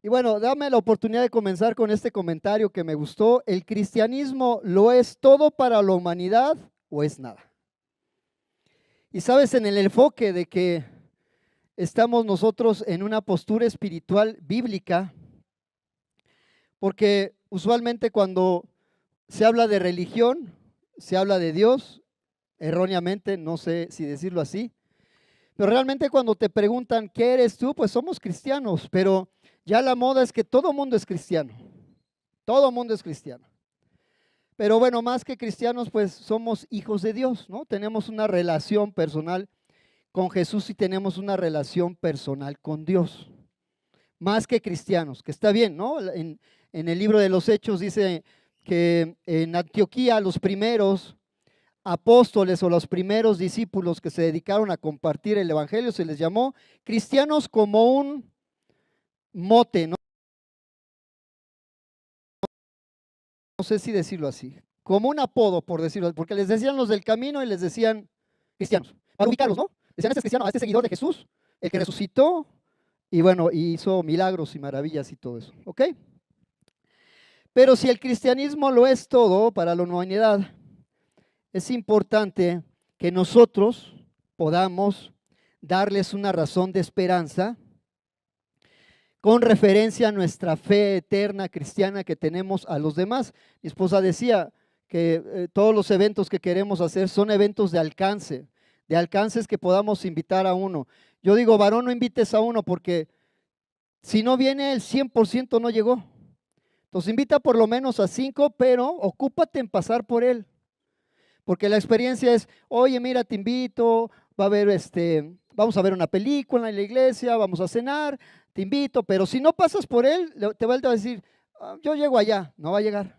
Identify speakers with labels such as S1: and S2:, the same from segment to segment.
S1: Y bueno, dame la oportunidad de comenzar con este comentario que me gustó. ¿El cristianismo lo es todo para la humanidad o es nada? Y sabes, en el enfoque de que estamos nosotros en una postura espiritual bíblica, porque usualmente cuando se habla de religión, se habla de Dios, erróneamente, no sé si decirlo así, pero realmente cuando te preguntan qué eres tú, pues somos cristianos, pero ya la moda es que todo mundo es cristiano, todo mundo es cristiano. Pero bueno, más que cristianos, pues somos hijos de Dios, ¿no? Tenemos una relación personal con Jesús y tenemos una relación personal con Dios, más que cristianos, que está bien, ¿no? En el libro de los Hechos dice que en Antioquía los primeros apóstoles o los primeros discípulos que se dedicaron a compartir el evangelio se les llamó cristianos como un mote, ¿no? No sé si decirlo así, como un apodo, por decirlo así, porque les decían los del camino y les decían cristianos, para ubicarlos, ¿no? Decían, este es cristiano, este es seguidor de Jesús, el que resucitó y bueno, hizo milagros y maravillas y todo eso, ¿ok? Pero si el cristianismo lo es todo para la humanidad, es importante que nosotros podamos darles una razón de esperanza con referencia a nuestra fe eterna cristiana que tenemos a los demás. Mi esposa decía que todos los eventos que queremos hacer son eventos de alcances que podamos invitar a uno. Yo digo, varón, no invites a uno porque si no viene el 100% no llegó. Entonces invita por lo menos a 5, pero ocúpate en pasar por él. Porque la experiencia es, oye, mira, te invito, va a haber vamos a ver una película en la iglesia, vamos a cenar, te invito, pero si no pasas por él, te va a decir, yo llego allá, no va a llegar.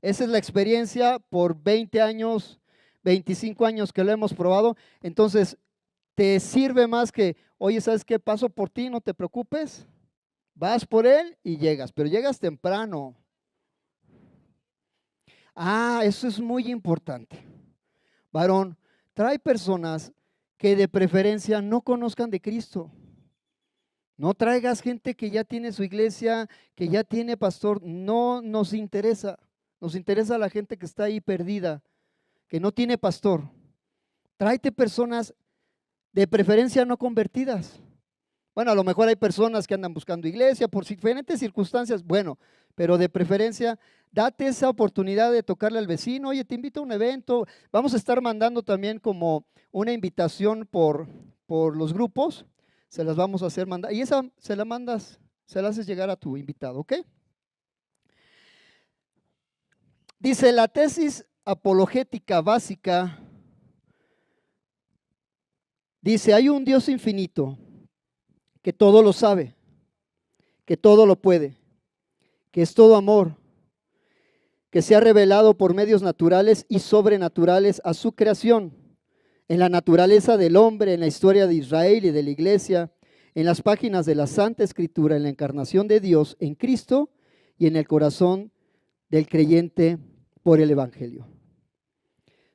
S1: Esa es la experiencia por 20 años, 25 años que lo hemos probado. Entonces, te sirve más que, oye, ¿sabes qué? Paso por ti, no te preocupes. Vas por él y llegas, pero llegas temprano. Eso es muy importante. Varón, trae personas que de preferencia no conozcan de Cristo. No traigas gente que ya tiene su iglesia, que ya tiene pastor. No nos interesa. Nos interesa la gente que está ahí perdida, que no tiene pastor. Tráete personas de preferencia no convertidas. Bueno, a lo mejor hay personas que andan buscando iglesia por diferentes circunstancias, bueno, pero de preferencia, date esa oportunidad de tocarle al vecino, oye, te invito a un evento, vamos a estar mandando también como una invitación por los grupos, se las vamos a hacer mandar, y esa se la mandas, se la haces llegar a tu invitado, ¿ok? Dice, la tesis apologética básica, dice, hay un Dios infinito que todo lo sabe, que todo lo puede, que es todo amor, que se ha revelado por medios naturales y sobrenaturales a su creación, en la naturaleza del hombre, en la historia de Israel y de la iglesia, en las páginas de la Santa Escritura, en la encarnación de Dios en Cristo y en el corazón del creyente por el Evangelio.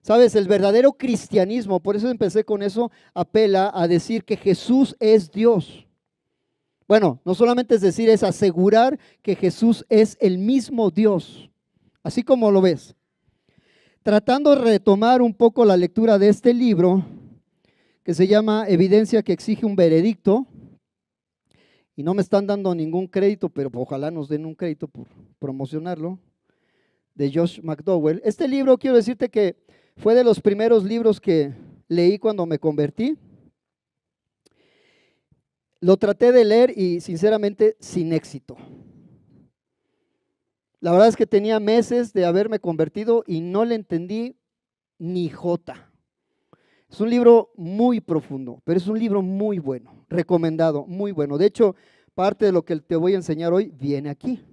S1: Sabes, el verdadero cristianismo, por eso empecé con eso, apela a decir que Jesús es Dios. Bueno, no solamente es decir, es asegurar que Jesús es el mismo Dios, así como lo ves. Tratando de retomar un poco la lectura de este libro, que se llama Evidencia que exige un veredicto, y no me están dando ningún crédito, pero ojalá nos den un crédito por promocionarlo, de Josh McDowell. Este libro, quiero decirte que fue de los primeros libros que leí cuando me convertí. Lo traté de leer y sinceramente sin éxito. La verdad es que tenía meses de haberme convertido y no le entendí ni jota. Es un libro muy profundo, pero es un libro muy bueno, recomendado, muy bueno. De hecho, parte de lo que te voy a enseñar hoy viene aquí.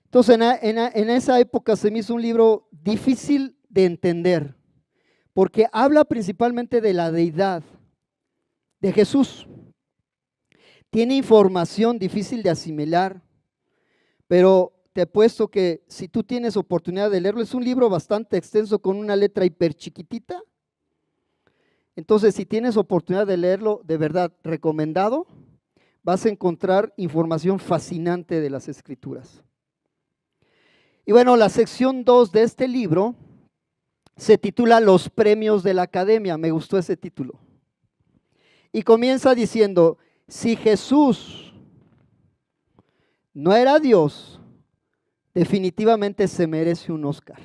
S1: Entonces, en esa época se me hizo un libro difícil de entender, porque habla principalmente de la deidad de Jesús. Tiene información difícil de asimilar, pero te apuesto que si tú tienes oportunidad de leerlo, es un libro bastante extenso con una letra hiper chiquitita. Entonces, si tienes oportunidad de leerlo, de verdad, recomendado, vas a encontrar información fascinante de las Escrituras. Y bueno, la sección 2 de este libro se titula Los premios de la Academia. Me gustó ese título. Y comienza diciendo, si Jesús no era Dios, definitivamente se merece un Oscar.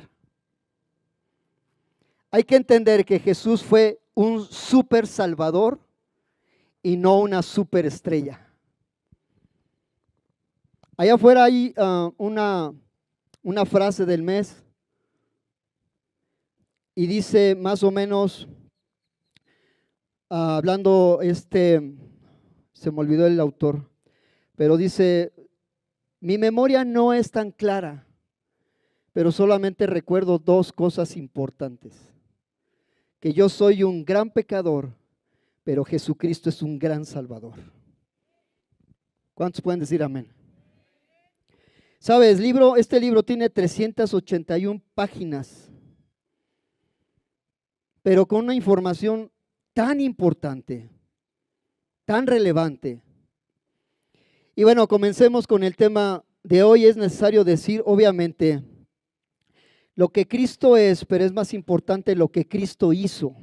S1: Hay que entender que Jesús fue un super salvador y no una superestrella. Allá afuera hay una frase del mes y dice más o menos, hablando se me olvidó el autor, pero dice, mi memoria no es tan clara, pero solamente recuerdo dos cosas importantes, que yo soy un gran pecador, pero Jesucristo es un gran salvador. ¿Cuántos pueden decir amén? Sabes, este libro tiene 381 páginas, pero con una información tan importante, tan relevante. Y bueno, comencemos con el tema de hoy. Es necesario decir, obviamente, lo que Cristo es, pero es más importante lo que Cristo hizo,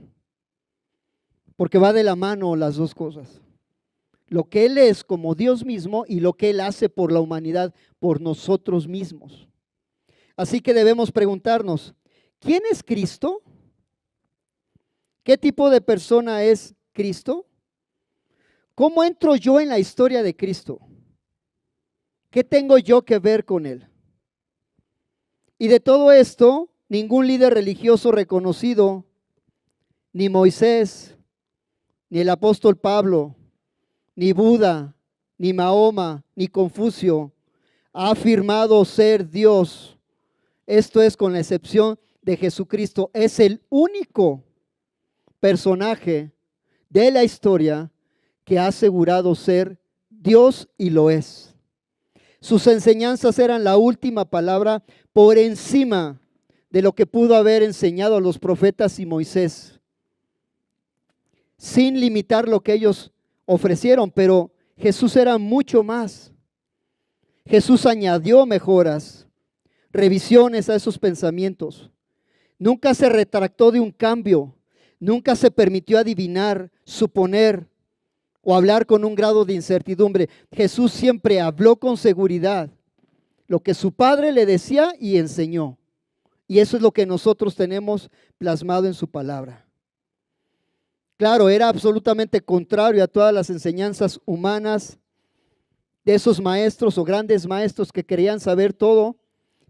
S1: porque va de la mano las dos cosas. Lo que Él es como Dios mismo y lo que Él hace por la humanidad, por nosotros mismos. Así que debemos preguntarnos, ¿quién es Cristo? ¿Qué tipo de persona es Cristo? ¿Cómo entro yo en la historia de Cristo? ¿Qué tengo yo que ver con Él? Y de todo esto, ningún líder religioso reconocido, ni Moisés, ni el apóstol Pablo, ni Buda, ni Mahoma, ni Confucio, ha afirmado ser Dios. Esto es con la excepción de Jesucristo. Es el único personaje de la historia que ha asegurado ser Dios y lo es. Sus enseñanzas eran la última palabra por encima de lo que pudo haber enseñado a los profetas y Moisés, sin limitar lo que ellos ofrecieron, pero Jesús era mucho más. Jesús añadió mejoras, revisiones a esos pensamientos. Nunca se retractó de un cambio, nunca se permitió adivinar, suponer o hablar con un grado de incertidumbre. Jesús siempre habló con seguridad lo que su Padre le decía y enseñó. Y eso es lo que nosotros tenemos plasmado en su palabra. Claro, era absolutamente contrario a todas las enseñanzas humanas de esos maestros o grandes maestros que querían saber todo,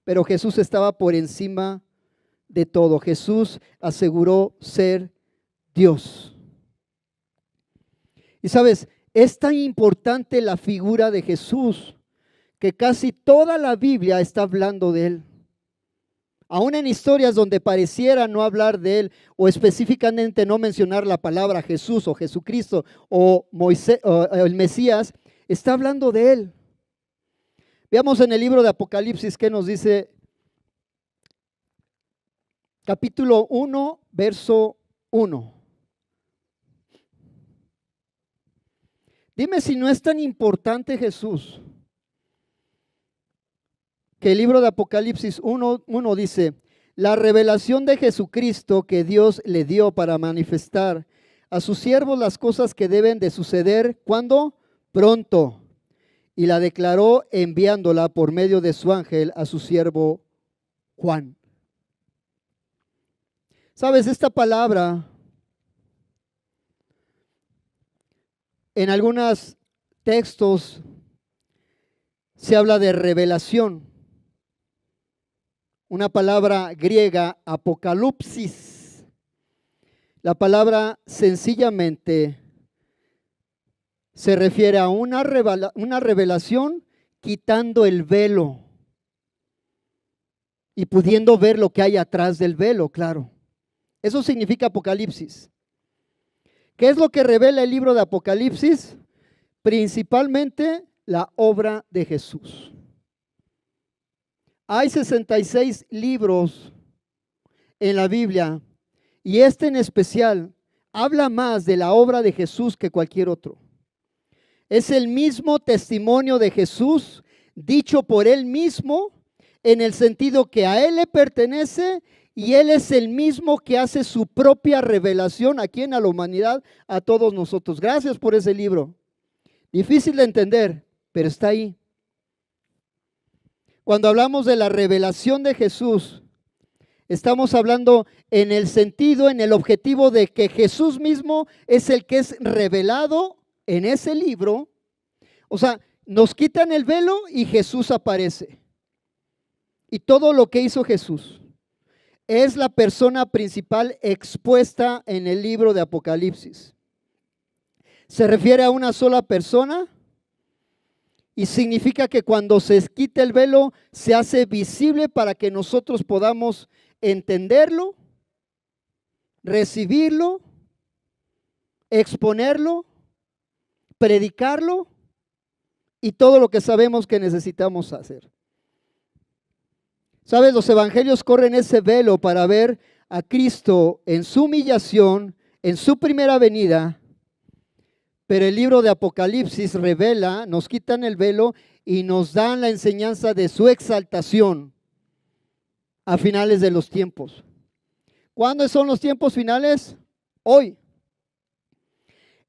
S1: pero Jesús estaba por encima de todo. Jesús aseguró ser Dios. Y sabes, es tan importante la figura de Jesús que casi toda la Biblia está hablando de Él. Aún en historias donde pareciera no hablar de Él o específicamente no mencionar la palabra Jesús o Jesucristo o Moisés o el Mesías, está hablando de Él. Veamos en el libro de Apocalipsis qué nos dice capítulo 1, verso 1. Dime si no es tan importante Jesús, que el libro de Apocalipsis 1 dice, la revelación de Jesucristo que Dios le dio para manifestar a sus siervos las cosas que deben de suceder, ¿cuándo? Pronto. Y la declaró enviándola por medio de su ángel a su siervo Juan. ¿Sabes? Esta palabra en algunos textos se habla de revelación. Una palabra griega, apocalipsis. La palabra sencillamente se refiere a una revelación quitando el velo y pudiendo ver lo que hay atrás del velo, claro. Eso significa Apocalipsis. ¿Qué es lo que revela el libro de Apocalipsis? Principalmente la obra de Jesús. Hay 66 libros en la Biblia y este en especial habla más de la obra de Jesús que cualquier otro. Es el mismo testimonio de Jesús, dicho por Él mismo, en el sentido que a Él le pertenece y Él es el mismo que hace su propia revelación aquí en la humanidad, a todos nosotros. Gracias por ese libro. Difícil de entender, pero está ahí. Cuando hablamos de la revelación de Jesús, estamos hablando en el sentido, en el objetivo de que Jesús mismo es el que es revelado en ese libro. O sea, nos quitan el velo y Jesús aparece. Y todo lo que hizo Jesús es la persona principal expuesta en el libro de Apocalipsis. Se refiere a una sola persona y significa que cuando se quita el velo se hace visible para que nosotros podamos entenderlo, recibirlo, exponerlo, predicarlo y todo lo que sabemos que necesitamos hacer. ¿Sabes? Los evangelios corren ese velo para ver a Cristo en su humillación, en su primera venida, pero el libro de Apocalipsis revela, nos quitan el velo y nos dan la enseñanza de su exaltación a finales de los tiempos. ¿Cuándo son los tiempos finales? Hoy.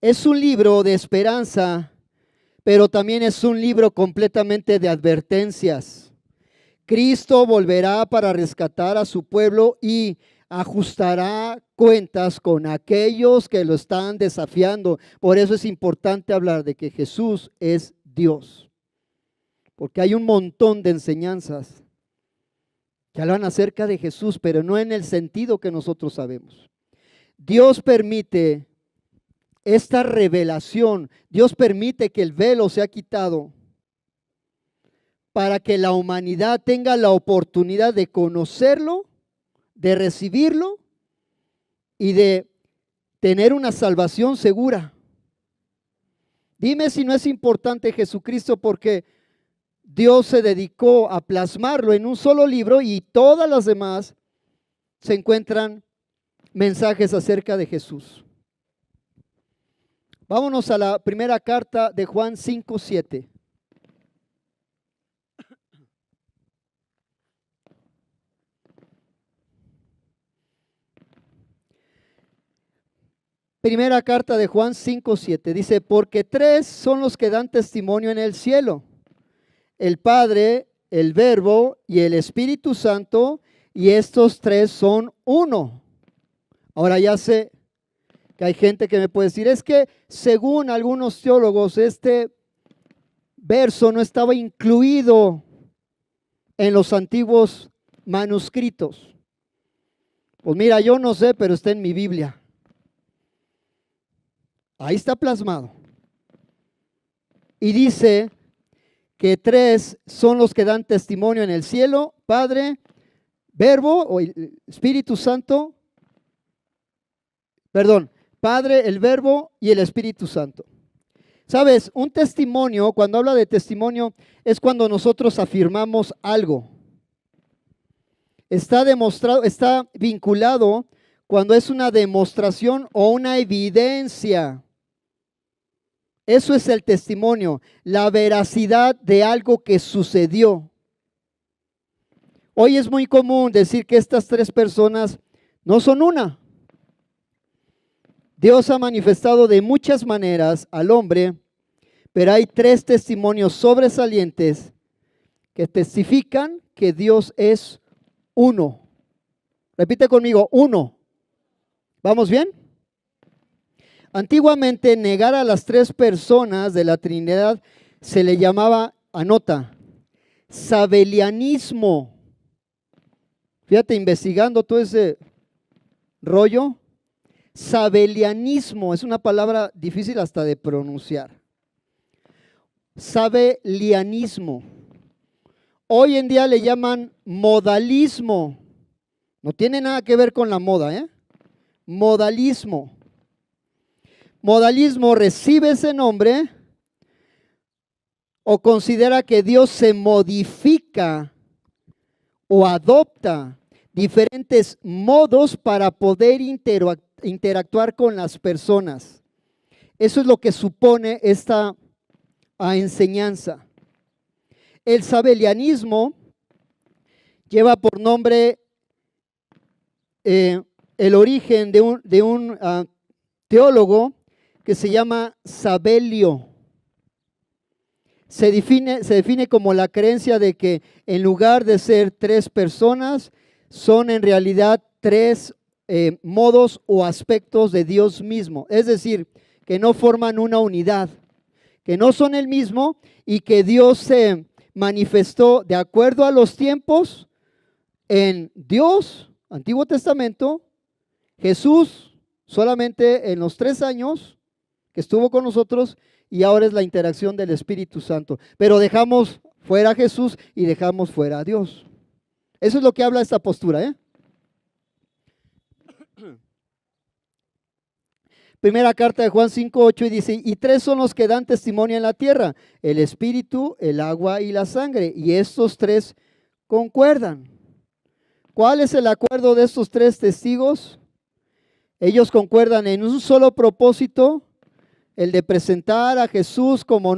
S1: Es un libro de esperanza, pero también es un libro completamente de advertencias. Cristo volverá para rescatar a su pueblo y ajustará cuentas con aquellos que lo están desafiando. Por eso es importante hablar de que Jesús es Dios, porque hay un montón de enseñanzas que hablan acerca de Jesús, pero no en el sentido que nosotros sabemos. Dios permite esta revelación, Dios permite que el velo sea quitado para que la humanidad tenga la oportunidad de conocerlo, de recibirlo y de tener una salvación segura. Dime si no es importante Jesucristo, porque Dios se dedicó a plasmarlo en un solo libro y todas las demás se encuentran mensajes acerca de Jesús. Vámonos a la primera carta de Juan 5:7. Primera carta de Juan 5:7 dice: porque tres son los que dan testimonio en el cielo: el Padre, el Verbo y el Espíritu Santo, y estos tres son uno. Ahora ya sé que hay gente que me puede decir, es que según algunos teólogos este verso no estaba incluido en los antiguos manuscritos. Pues mira, yo no sé, pero está en mi Biblia. Ahí está plasmado. Y dice que tres son los que dan testimonio en el cielo: Padre, Verbo o Espíritu Santo. Perdón, Padre, el Verbo y el Espíritu Santo. ¿Sabes? Un testimonio, cuando habla de testimonio, es cuando nosotros afirmamos algo. Está demostrado, está vinculado cuando es una demostración o una evidencia. Eso es el testimonio, la veracidad de algo que sucedió. Hoy es muy común decir que estas tres personas no son una. Dios ha manifestado de muchas maneras al hombre, pero hay tres testimonios sobresalientes que testifican que Dios es uno. Repite conmigo, uno. ¿Vamos bien? Antiguamente, negar a las tres personas de la Trinidad se le llamaba, anota, sabelianismo. Fíjate, investigando todo ese rollo, sabelianismo es una palabra difícil hasta de pronunciar. Sabelianismo. Hoy en día le llaman modalismo. No tiene nada que ver con la moda, ¿eh? Modalismo. Modalismo recibe ese nombre o considera que Dios se modifica o adopta diferentes modos para poder interactuar con las personas. Eso es lo que supone esta a enseñanza. El sabelianismo lleva por nombre el origen de un teólogo que se llama Sabelio. Se define como la creencia de que en lugar de ser tres personas, son en realidad tres modos o aspectos de Dios mismo. Es decir, que no forman una unidad, que no son el mismo y que Dios se manifestó de acuerdo a los tiempos en Dios, Antiguo Testamento, Jesús solamente en los 3 años que estuvo con nosotros y ahora es la interacción del Espíritu Santo. Pero dejamos fuera a Jesús y dejamos fuera a Dios. Eso es lo que habla esta postura, ¿eh? Primera carta de Juan 5:8 y dice, y tres son los que dan testimonio en la tierra, el espíritu, el agua y la sangre, y estos tres concuerdan. ¿Cuál es el acuerdo de estos tres testigos? Ellos concuerdan en un solo propósito, el de presentar a Jesús como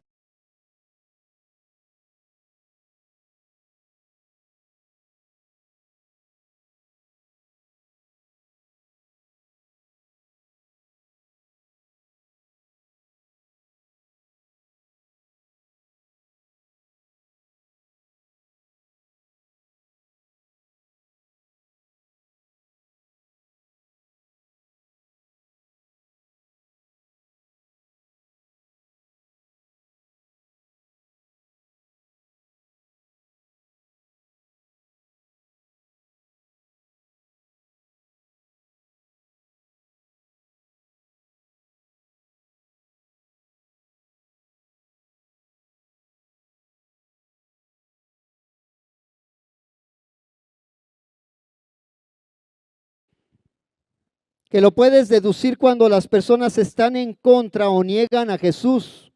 S1: que lo puedes deducir cuando las personas están en contra o niegan a Jesús,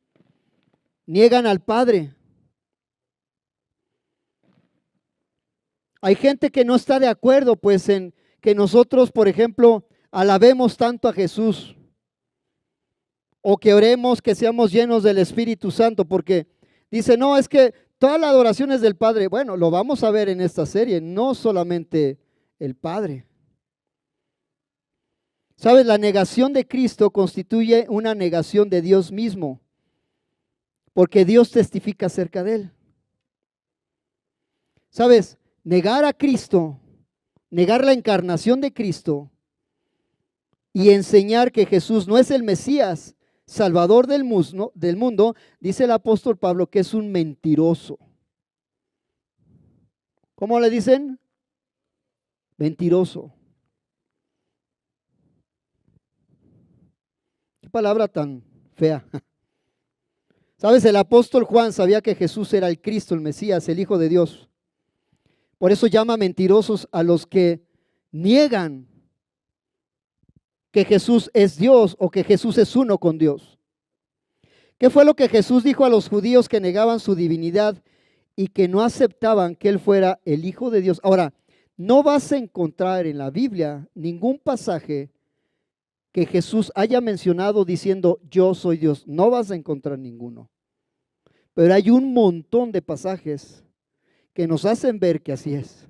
S1: niegan al Padre. Hay gente que no está de acuerdo, pues, en que nosotros, por ejemplo, alabemos tanto a Jesús o que oremos que seamos llenos del Espíritu Santo, porque dice, no, es que toda la adoración es del Padre. Bueno, lo vamos a ver en esta serie, no solamente el Padre. ¿Sabes? La negación de Cristo constituye una negación de Dios mismo, porque Dios testifica acerca de Él. ¿Sabes? Negar a Cristo, negar la encarnación de Cristo y enseñar que Jesús no es el Mesías, Salvador del mundo, dice el apóstol Pablo que es un mentiroso. ¿Cómo le dicen? Mentiroso. Qué palabra tan fea. ¿Sabes? El apóstol Juan sabía que Jesús era el Cristo, el Mesías, el Hijo de Dios. Por eso llama mentirosos a los que niegan que Jesús es Dios o que Jesús es uno con Dios. ¿Qué fue lo que Jesús dijo a los judíos que negaban su divinidad y que no aceptaban que Él fuera el Hijo de Dios? Ahora, no vas a encontrar en la Biblia ningún pasaje que Jesús haya mencionado diciendo yo soy Dios. No vas a encontrar ninguno. Pero hay un montón de pasajes que nos hacen ver que así es.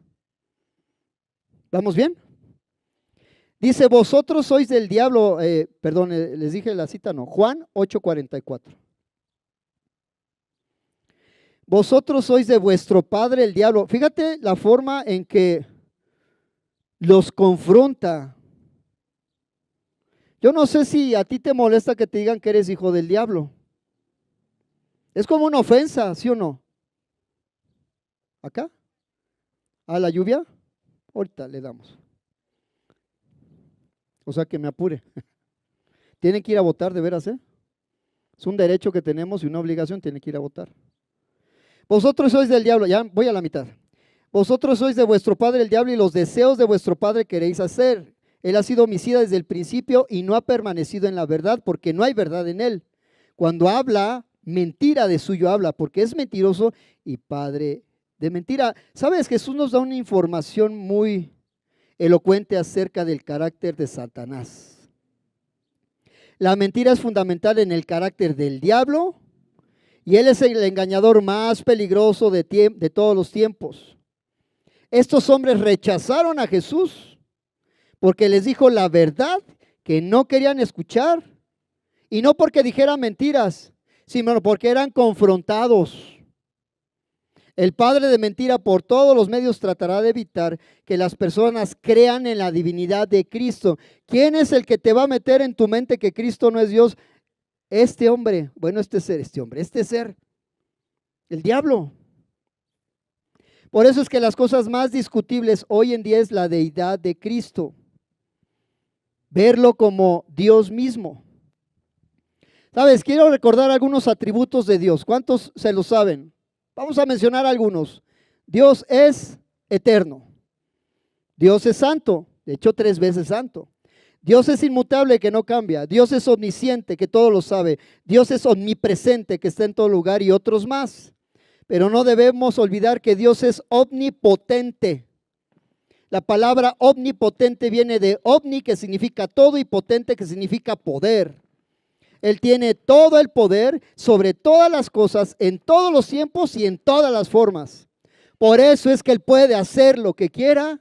S1: ¿Vamos bien? Dice, vosotros sois del diablo, les dije la cita, no, Juan 8:44. Vosotros sois de vuestro padre el diablo. Fíjate la forma en que los confronta. Yo no sé si a ti te molesta que te digan que eres hijo del diablo. Es como una ofensa, ¿sí o no? ¿Acá? ¿A la lluvia? Ahorita le damos. O sea que me apure. Tienen que ir a votar, de veras, ¿eh? Es un derecho que tenemos y una obligación, tienen que ir a votar. Vosotros sois del diablo, ya voy a la mitad. Vosotros sois de vuestro padre el diablo y los deseos de vuestro padre queréis hacer. Él ha sido homicida desde el principio y no ha permanecido en la verdad porque no hay verdad en él. Cuando habla, mentira de suyo habla porque es mentiroso y padre de mentira. ¿Sabes? Jesús nos da una información muy elocuente acerca del carácter de Satanás. La mentira es fundamental en el carácter del diablo y él es el engañador más peligroso de todos los tiempos. Estos hombres rechazaron a Jesús porque les dijo la verdad que no querían escuchar, y no porque dijeran mentiras, sino porque eran confrontados. El padre de mentira por todos los medios tratará de evitar que las personas crean en la divinidad de Cristo. ¿Quién es el que te va a meter en tu mente que Cristo no es Dios? Este hombre, bueno, este ser, el diablo. Por eso es que las cosas más discutibles hoy en día es la deidad de Cristo. Verlo como Dios mismo. ¿Sabes? Quiero recordar algunos atributos de Dios. ¿Cuántos se lo saben? Vamos a mencionar algunos. Dios es eterno. Dios es santo, de hecho 3 veces santo. Dios es inmutable, que no cambia. Dios es omnisciente, que todo lo sabe. Dios es omnipresente, que está en todo lugar, y otros más. Pero no debemos olvidar que Dios es omnipotente. La palabra omnipotente viene de omni, que significa todo, y potente, que significa poder. Él tiene todo el poder sobre todas las cosas, en todos los tiempos y en todas las formas. Por eso es que Él puede hacer lo que quiera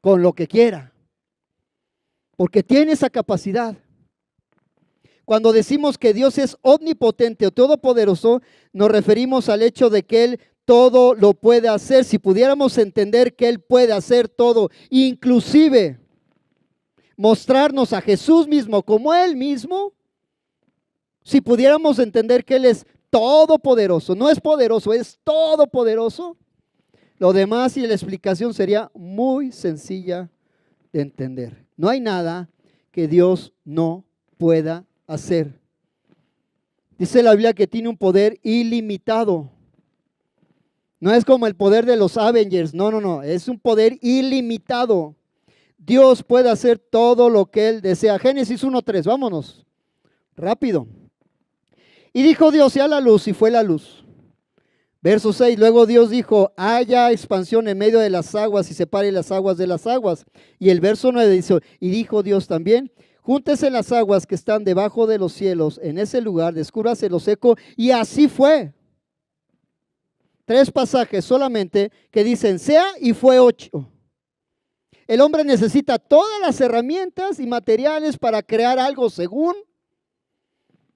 S1: con lo que quiera. Porque tiene esa capacidad. Cuando decimos que Dios es omnipotente o todopoderoso, nos referimos al hecho de que Él todo lo puede hacer. Si pudiéramos entender que Él puede hacer todo, inclusive mostrarnos a Jesús mismo como Él mismo, si pudiéramos entender que Él es todopoderoso, no es poderoso, es todopoderoso, lo demás y la explicación sería muy sencilla de entender. No hay nada que Dios no pueda hacer. Dice la Biblia que tiene un poder ilimitado. No es como el poder de los Avengers, no, es un poder ilimitado. Dios puede hacer todo lo que Él desea. Génesis 1:3, vámonos, rápido. Y dijo Dios, sea la luz, y fue la luz. Verso 6, luego Dios dijo, haya expansión en medio de las aguas y separe las aguas de las aguas. Y el verso 9 dice, y dijo Dios también, júntese las aguas que están debajo de los cielos en ese lugar, descúbrase lo seco, y así fue. 3 pasajes solamente que dicen, sea, y fue 8. El hombre necesita todas las herramientas y materiales para crear algo según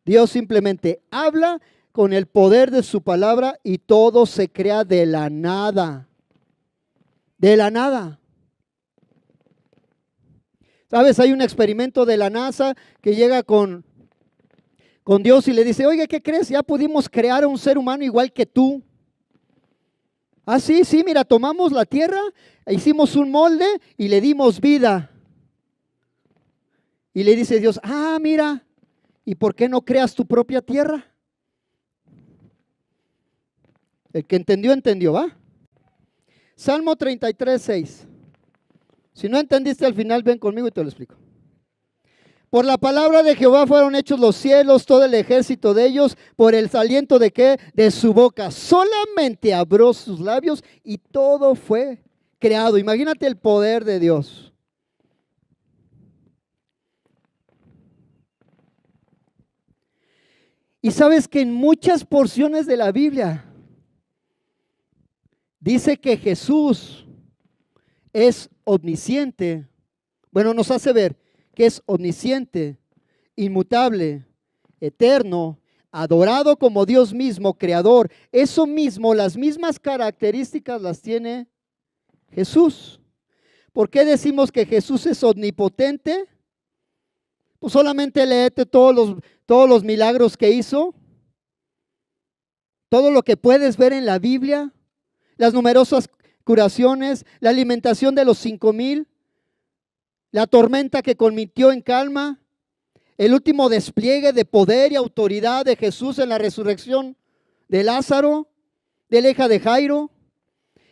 S1: Dios. Simplemente habla con el poder de su palabra y todo se crea de la nada. De la nada. ¿Sabes? Hay un experimento de la NASA que llega con Dios y le dice, oiga, ¿qué crees? Ya pudimos crear a un ser humano igual que tú. Ah, sí, mira, tomamos la tierra, hicimos un molde y le dimos vida. Y le dice Dios, ah, mira, ¿y por qué no creas tu propia tierra? El que entendió, entendió, ¿va? Salmo 33:6. Si no entendiste al final, ven conmigo y te lo explico. Por la palabra de Jehová fueron hechos los cielos, todo el ejército de ellos, por el aliento de ¿qué? De su boca. Solamente abrió sus labios y todo fue creado. Imagínate el poder de Dios. Y sabes que en muchas porciones de la Biblia dice que Jesús es omnisciente. Bueno, nos hace ver que es omnisciente, inmutable, eterno, adorado como Dios mismo, creador. Eso mismo, las mismas características las tiene Jesús. ¿Por qué decimos que Jesús es omnipotente? Pues solamente léete todos los milagros que hizo, todo lo que puedes ver en la Biblia, las numerosas curaciones, la alimentación de los 5,000, la tormenta que convirtió en calma, el último despliegue de poder y autoridad de Jesús en la resurrección de Lázaro, de la hija de Jairo,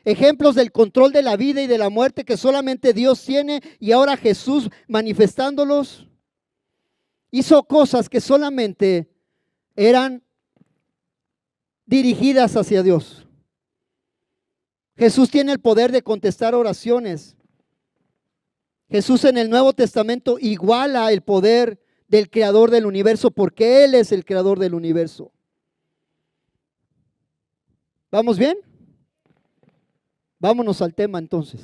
S1: ejemplos del control de la vida y de la muerte que solamente Dios tiene, y ahora Jesús manifestándolos. Hizo cosas que solamente eran dirigidas hacia Dios. Jesús tiene el poder de contestar oraciones. Jesús en el Nuevo Testamento iguala el poder del creador del universo porque Él es el creador del universo. ¿Vamos bien? Vámonos al tema entonces.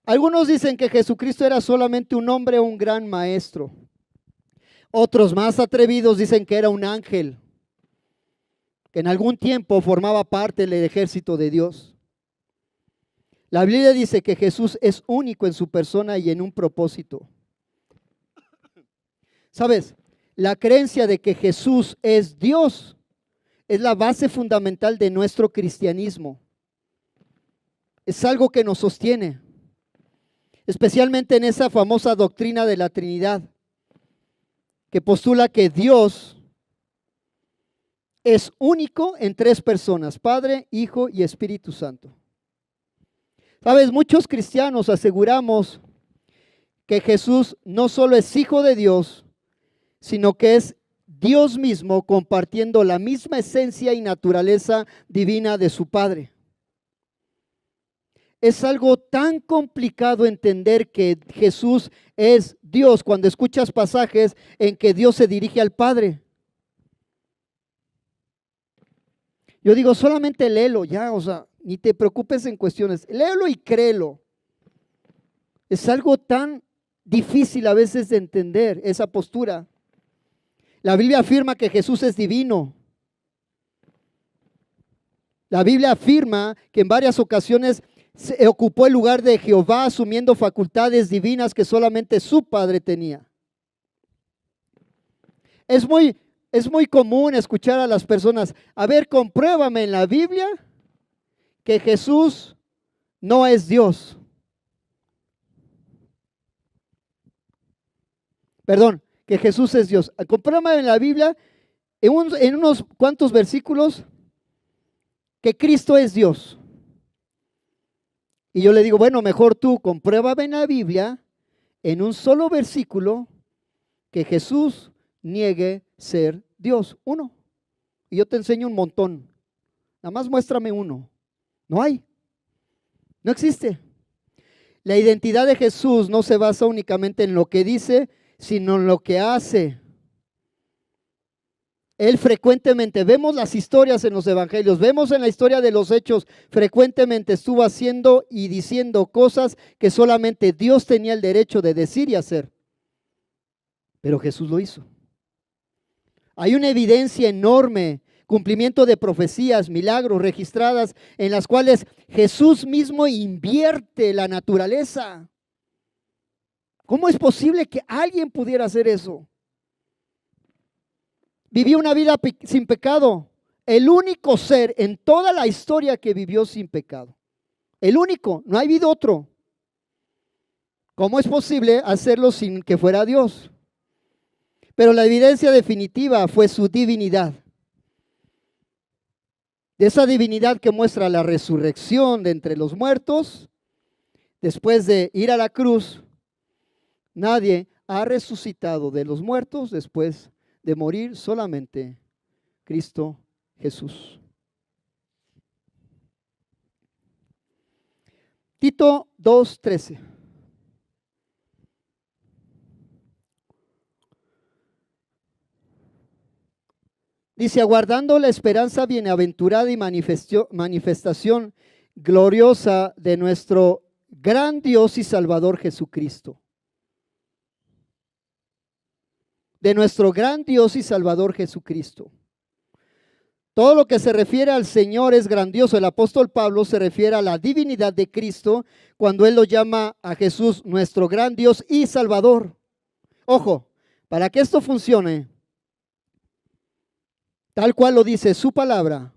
S1: Algunos dicen que Jesucristo era solamente un hombre o un gran maestro. Otros más atrevidos dicen que era un ángel, que en algún tiempo formaba parte del ejército de Dios. La Biblia dice que Jesús es único en su persona y en un propósito. ¿Sabes? La creencia de que Jesús es Dios es la base fundamental de nuestro cristianismo. Es algo que nos sostiene, especialmente en esa famosa doctrina de la Trinidad, que postula que Dios es único en tres personas: Padre, Hijo y Espíritu Santo. ¿Sabes? Muchos cristianos aseguramos que Jesús no solo es Hijo de Dios, sino que es Dios mismo compartiendo la misma esencia y naturaleza divina de su Padre. Es algo tan complicado entender que Jesús es Dios cuando escuchas pasajes en que Dios se dirige al Padre. Yo digo, solamente léelo ya, o sea, ni te preocupes en cuestiones, léelo y créelo. Es algo tan difícil a veces de entender esa postura. La Biblia afirma que Jesús es divino. La Biblia afirma que en varias ocasiones se ocupó el lugar de Jehová, asumiendo facultades divinas que solamente su Padre tenía. Es muy común escuchar a las personas: a ver, compruébame en la Biblia que Jesús no es Dios. Perdón, que Jesús es Dios. Compruébame en la Biblia, en unos cuantos versículos, que Cristo es Dios. Y yo le digo, bueno, mejor tú compruébame en la Biblia, en un solo versículo, que Jesús niegue ser Dios. Uno. Y yo te enseño un montón. Nada más muéstrame uno. No hay. No existe. La identidad de Jesús no se basa únicamente en lo que dice, sino en lo que hace. Él frecuentemente, vemos las historias en los evangelios, vemos en la historia de los hechos, frecuentemente estuvo haciendo y diciendo cosas que solamente Dios tenía el derecho de decir y hacer. Pero Jesús lo hizo. Hay una evidencia enorme, cumplimiento de profecías, milagros registradas en las cuales Jesús mismo invierte la naturaleza. ¿Cómo es posible que alguien pudiera hacer eso? Vivió una vida sin pecado. El único ser en toda la historia que vivió sin pecado. El único, no ha habido otro. ¿Cómo es posible hacerlo sin que fuera Dios? Pero la evidencia definitiva fue su divinidad. De esa divinidad que muestra la resurrección de entre los muertos, después de ir a la cruz, nadie ha resucitado de los muertos después de morir, solamente Cristo Jesús. Tito 2:13. Dice, aguardando la esperanza bienaventurada y manifestación gloriosa de nuestro gran Dios y Salvador Jesucristo. De nuestro gran Dios y Salvador Jesucristo. Todo lo que se refiere al Señor es grandioso. El apóstol Pablo se refiere a la divinidad de Cristo cuando él lo llama a Jesús nuestro gran Dios y Salvador. Ojo, para que esto funcione, tal cual lo dice su palabra,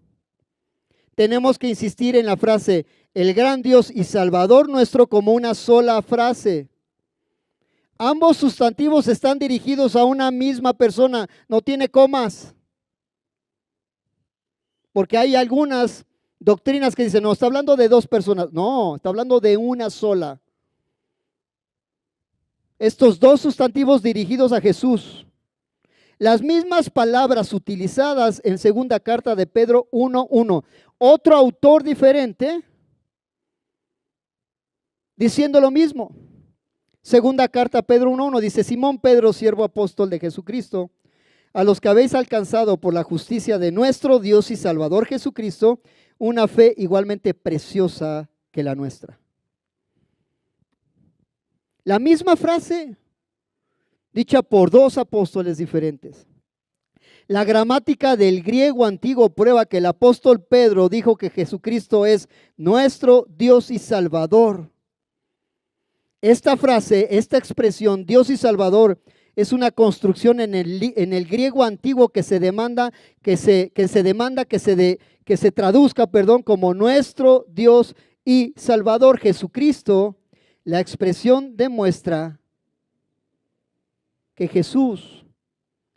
S1: tenemos que insistir en la frase, el gran Dios y Salvador nuestro, como una sola frase. Ambos sustantivos están dirigidos a una misma persona, no tiene comas. Porque hay algunas doctrinas que dicen, no, está hablando de dos personas. No, está hablando de una sola. Estos dos sustantivos dirigidos a Jesús. Las mismas palabras utilizadas en segunda carta de Pedro 1:1. Otro autor diferente diciendo lo mismo. Segunda carta Pedro 1:1 dice, Simón Pedro, siervo apóstol de Jesucristo, a los que habéis alcanzado por la justicia de nuestro Dios y Salvador Jesucristo, una fe igualmente preciosa que la nuestra. La misma frase, dicha por dos apóstoles diferentes. La gramática del griego antiguo prueba que el apóstol Pedro dijo que Jesucristo es nuestro Dios y Salvador. Esta frase, esta expresión, Dios y Salvador, es una construcción en el griego antiguo que se traduzca, como nuestro Dios y Salvador Jesucristo. La expresión demuestra que Jesús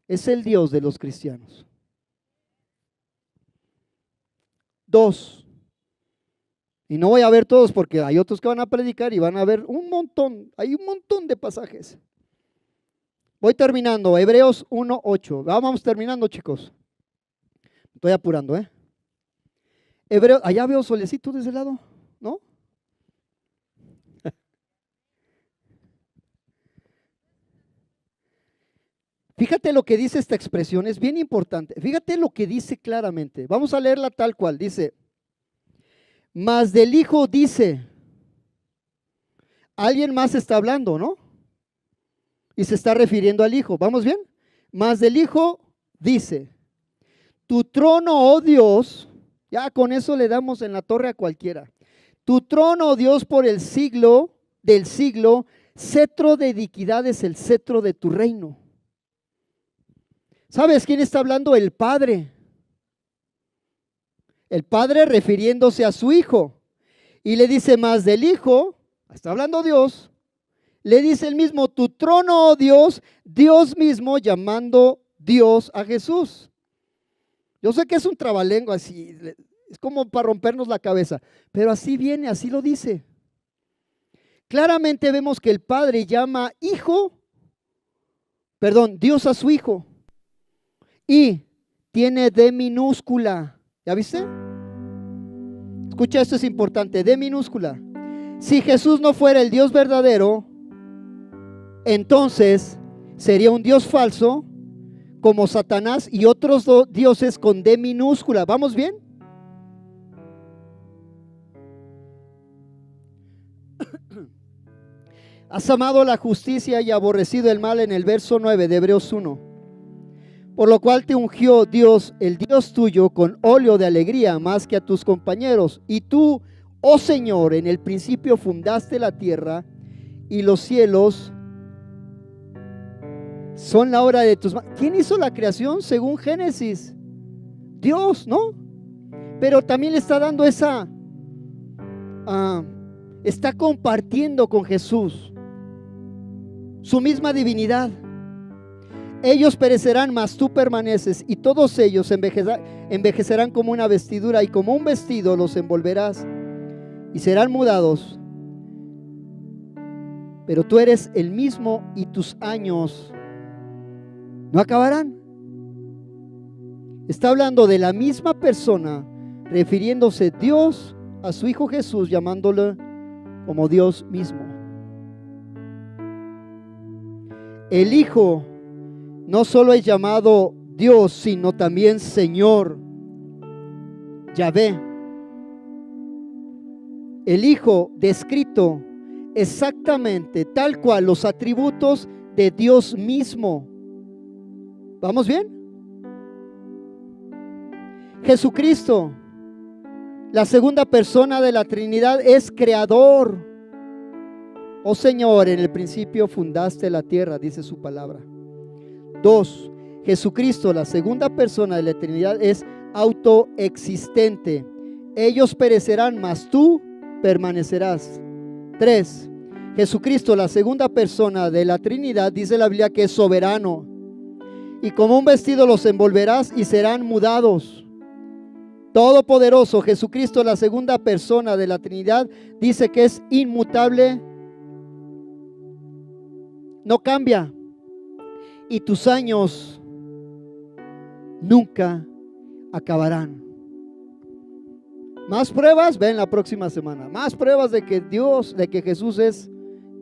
S1: es el Dios de los cristianos. 2. Y no voy a ver todos porque hay otros que van a predicar y van a ver hay un montón de pasajes. Voy terminando, Hebreos 1:8. Vamos terminando, chicos. Estoy apurando, Hebreos, allá veo solecito de ese lado, ¿no? Fíjate lo que dice esta expresión, es bien importante. Fíjate lo que dice claramente. Vamos a leerla tal cual. Dice, mas del Hijo dice, alguien más está hablando, ¿no? Y se está refiriendo al Hijo. ¿Vamos bien? Mas del Hijo dice, tu trono, oh Dios, ya con eso le damos en la torre a cualquiera. Tu trono, oh Dios, por el siglo del siglo, cetro de iniquidad es el cetro de tu reino. ¿Sabes quién está hablando? El Padre. El Padre refiriéndose a su Hijo. Y le dice más del Hijo, está hablando Dios, le dice el mismo, tu trono, oh Dios, Dios mismo llamando Dios a Jesús. Yo sé que es un trabalengua así, es como para rompernos la cabeza, pero así viene, así lo dice. Claramente vemos que el Padre llama Dios a su Hijo. Y tiene D minúscula. ¿Ya viste? Escucha, esto es importante. D minúscula. Si Jesús no fuera el Dios verdadero, entonces sería un Dios falso como Satanás y otros dioses con D minúscula. ¿Vamos bien? Has amado la justicia y aborrecido el mal en el verso 9 de Hebreos 1. Por lo cual te ungió Dios, el Dios tuyo, con óleo de alegría más que a tus compañeros. Y tú, oh Señor, en el principio fundaste la tierra y los cielos son la obra de tus manos. ¿Quién hizo la creación según Génesis? Dios, ¿no? Pero también le está dando está compartiendo con Jesús su misma divinidad. Ellos perecerán, mas tú permaneces, y todos ellos envejecerán como una vestidura, y como un vestido los envolverás, y serán mudados. Pero tú eres el mismo, y tus años no acabarán. Está hablando de la misma persona, refiriéndose Dios a su Hijo Jesús, llamándolo como Dios mismo. El Hijo no solo es llamado Dios, sino también Señor, Yahvé. El Hijo descrito exactamente tal cual los atributos de Dios mismo. ¿Vamos bien? Jesucristo, la segunda persona de la Trinidad, es creador. Oh Señor, en el principio fundaste la tierra, dice su palabra. 2. Jesucristo, la segunda persona de la Trinidad, es autoexistente. Ellos perecerán, mas tú permanecerás. 3. Jesucristo, la segunda persona de la Trinidad, dice la Biblia que es soberano. Y como un vestido los envolverás y serán mudados. Todopoderoso, Jesucristo, la segunda persona de la Trinidad, dice que es inmutable. No cambia. Y tus años nunca acabarán. Más pruebas, ven la próxima semana. Más pruebas de que Jesús es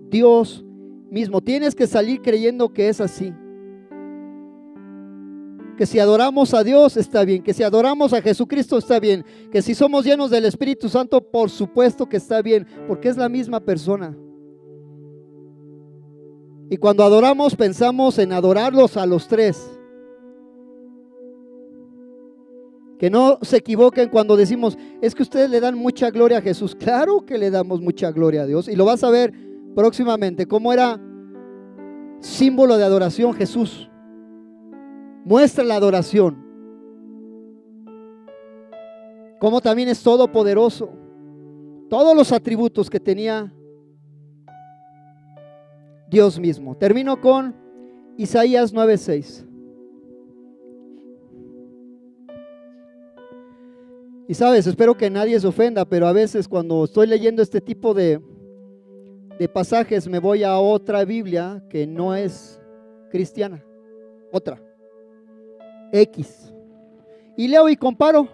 S1: Dios mismo. Tienes que salir creyendo que es así. Que si adoramos a Dios está bien, que si adoramos a Jesucristo está bien, que si somos llenos del Espíritu Santo, por supuesto que está bien, porque es la misma persona. Y cuando adoramos pensamos en adorarlos a los tres. Que no se equivoquen cuando decimos, es que ustedes le dan mucha gloria a Jesús. Claro que le damos mucha gloria a Dios, y lo vas a ver próximamente, cómo era símbolo de adoración Jesús. Muestra la adoración, como también es todopoderoso, todos los atributos que tenía Dios mismo. Termino con Isaías 9:6. Y sabes, espero que nadie se ofenda, pero a veces cuando estoy leyendo este tipo de pasajes me voy a otra Biblia que no es cristiana, otra X, y leo y comparo.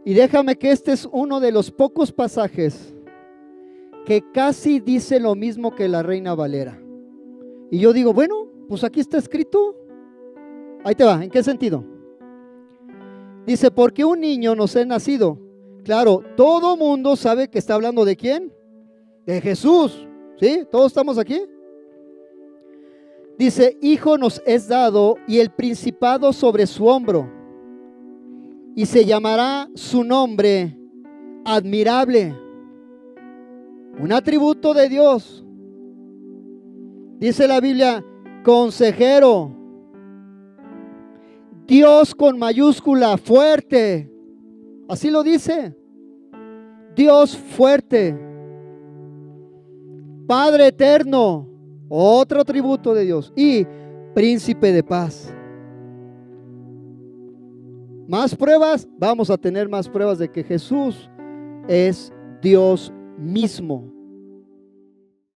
S1: Y déjame que este es uno de los pocos pasajes que casi dice lo mismo que la Reina Valera. Y yo digo, bueno, pues aquí está escrito. Ahí te va, ¿en qué sentido? Dice, porque un niño nos ha nacido. Claro, todo mundo sabe que está hablando de quién, de Jesús, ¿sí? Todos estamos aquí. Dice, hijo nos es dado y el principado sobre su hombro, y se llamará su nombre admirable. Un atributo de Dios. Dice la Biblia, consejero, Dios con mayúscula, fuerte. Así lo dice. Dios fuerte. Padre eterno, otro atributo de Dios. Y príncipe de paz. Más pruebas, vamos a tener más pruebas de que Jesús es Dios mismo.